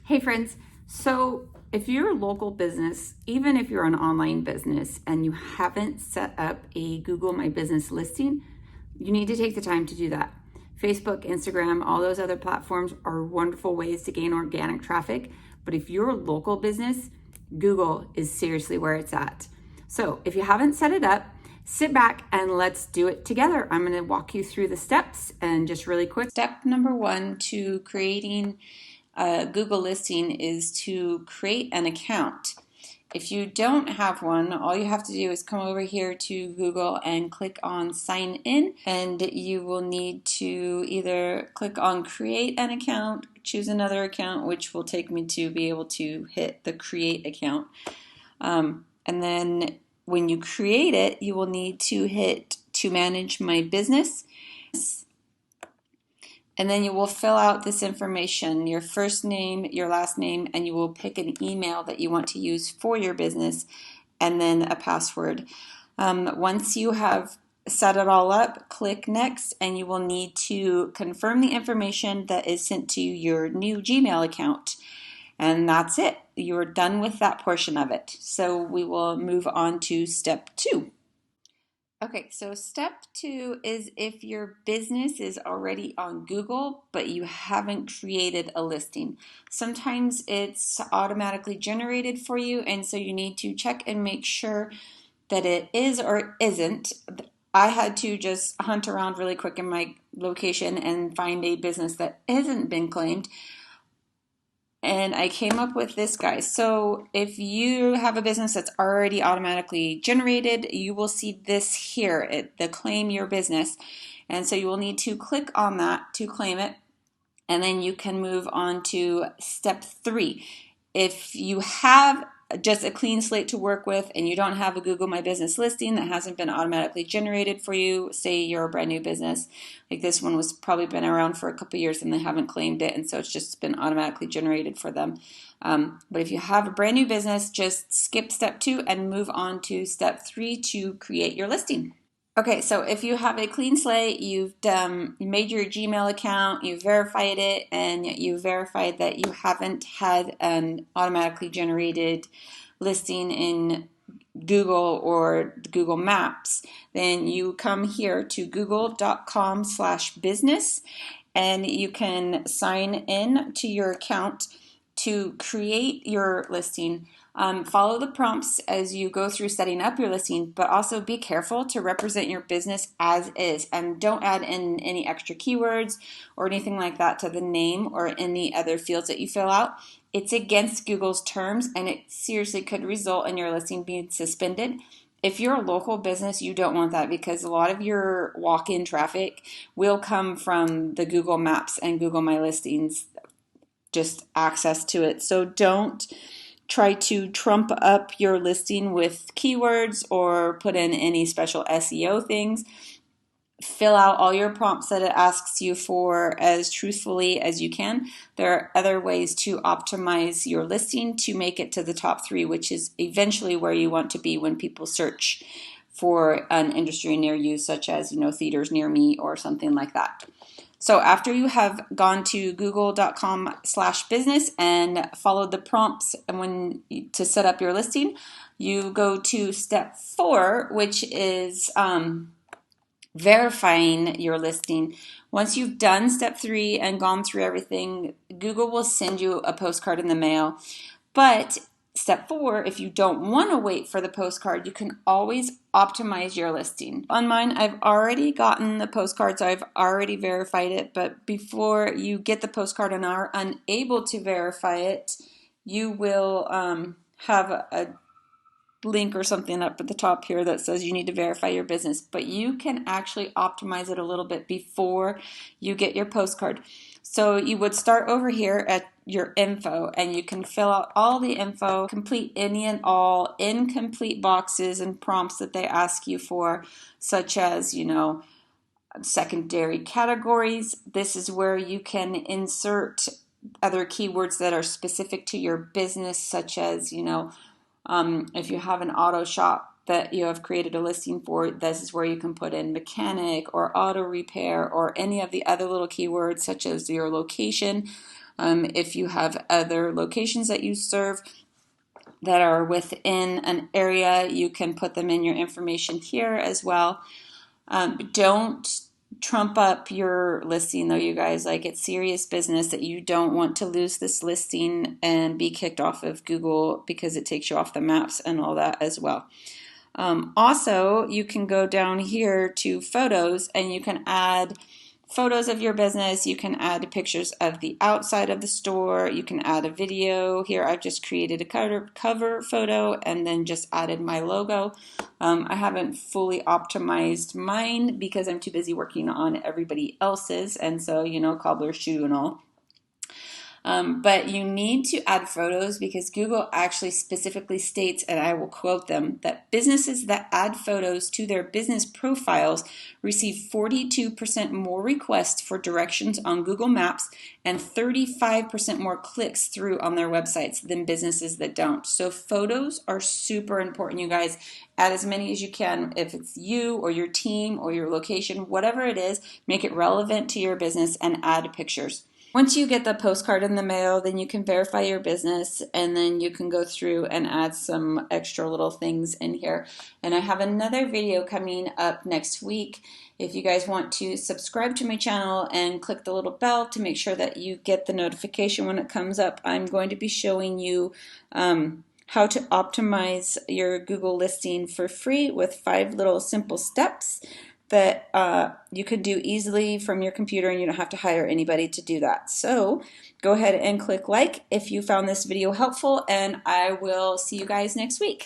Hey friends, so if you're a local business, even if you're an online business and you haven't set up a Google My Business listing, you need to take the time to do that. Facebook, Instagram, all those other platforms are wonderful ways to gain organic traffic, but if you're a local business, Google is seriously where it's at. So if you haven't set it up, sit back and let's do it together. I'm going to walk you through the steps and just really quick. Step number one to creating a Google listing is to create an account. If you don't have one, all you have to do is come over here to Google and click on sign in, and you will need to either click on create an account, choose another account, which will take me to be able to hit the create account. And then when you create it, you will need to hit to manage my business. And then you will fill out this information, your first name, your last name, and you will pick an email that you want to use for your business, and then a password. Once you have set it all up, click next, and you will need to confirm the information that is sent to your new Gmail account. And that's it. You're done with that portion of it. So we will move on to step two. Okay, so step two is if your business is already on Google, but you haven't created a listing. Sometimes it's automatically generated for you, and so you need to check and make sure that it is or isn't. I had to just hunt around really quick in my location and find a business that hasn't been claimed. And I came up with this guy. So if you have a business that's already automatically generated, you will see this here, the claim your business. And so you will need to click on that to claim it. And then you can move on to step three. If you have just a clean slate to work with and you don't have a Google My Business listing that hasn't been automatically generated for you, say you're a brand new business, like this one was probably been around for a couple years and they haven't claimed it, and so it's just been automatically generated for them. But if you have a brand new business, just skip step two and move on to step three to create your listing. Okay, so if you have a clean slate, you've made your Gmail account, you've verified it, and you verified that you haven't had an automatically generated listing in Google or Google Maps, then you come here to google.com/business and you can sign in to your account to create your listing. Follow the prompts as you go through setting up your listing, but also be careful to represent your business as is, and don't add in any extra keywords or anything like that to the name or any other fields that you fill out. It's against Google's terms, and it seriously could result in your listing being suspended. If you're a local business, you don't want that, because a lot of your walk-in traffic will come from the Google Maps and Google My Listings, just access to it. So don't try to trump up your listing with keywords or put in any special SEO things. Fill out all your prompts that it asks you for as truthfully as you can. There are other ways to optimize your listing to make it to the top three, which is eventually where you want to be when people search for an industry near you, such as, theaters near me or something like that. So after you have gone to google.com/business and followed the prompts to set up your listing, you go to step four, which is verifying your listing. Once you've done step three and gone through everything, Google will send you a postcard in the mail. But step four, if you don't want to wait for the postcard, you can always optimize your listing. On mine, I've already gotten the postcard, so I've already verified it. But before you get the postcard and are unable to verify it, you will have a link or something up at the top here that says you need to verify your business. But you can actually optimize it a little bit before you get your postcard. So you would start over here at your info, and you can fill out all the info, complete any and all incomplete boxes and prompts that they ask you for, such as, secondary categories. This is where you can insert other keywords that are specific to your business, such as, if you have an auto shop that you have created a listing for, this is where you can put in mechanic or auto repair or any of the other little keywords, such as your location. If you have other locations that you serve that are within an area, you can put them in your information here as well. Don't trump up your listing though, you guys. Like, it's serious business that you don't want to lose this listing and be kicked off of Google because it takes you off the maps and all that as well. Also, you can go down here to photos and you can add photos of your business. You can add pictures of the outside of the store. You can add a video. Here I've just created a cover photo and then just added my logo. I haven't fully optimized mine because I'm too busy working on everybody else's, and so, you know, cobbler's shoe and all. But you need to add photos because Google actually specifically states, and I will quote them, that businesses that add photos to their business profiles receive 42% more requests for directions on Google Maps and 35% more clicks through on their websites than businesses that don't. So photos are super important, you guys. Add as many as you can. If it's you or your team or your location, whatever it is, make it relevant to your business and add pictures. Once you get the postcard in the mail, then you can verify your business, and then you can go through and add some extra little things in here. And I have another video coming up next week. If you guys want to subscribe to my channel and click the little bell to make sure that you get the notification when it comes up, I'm going to be showing you how to optimize your Google listing for free with 5 little simple steps that you could do easily from your computer, and you don't have to hire anybody to do that. So go ahead and click like if you found this video helpful, and I will see you guys next week.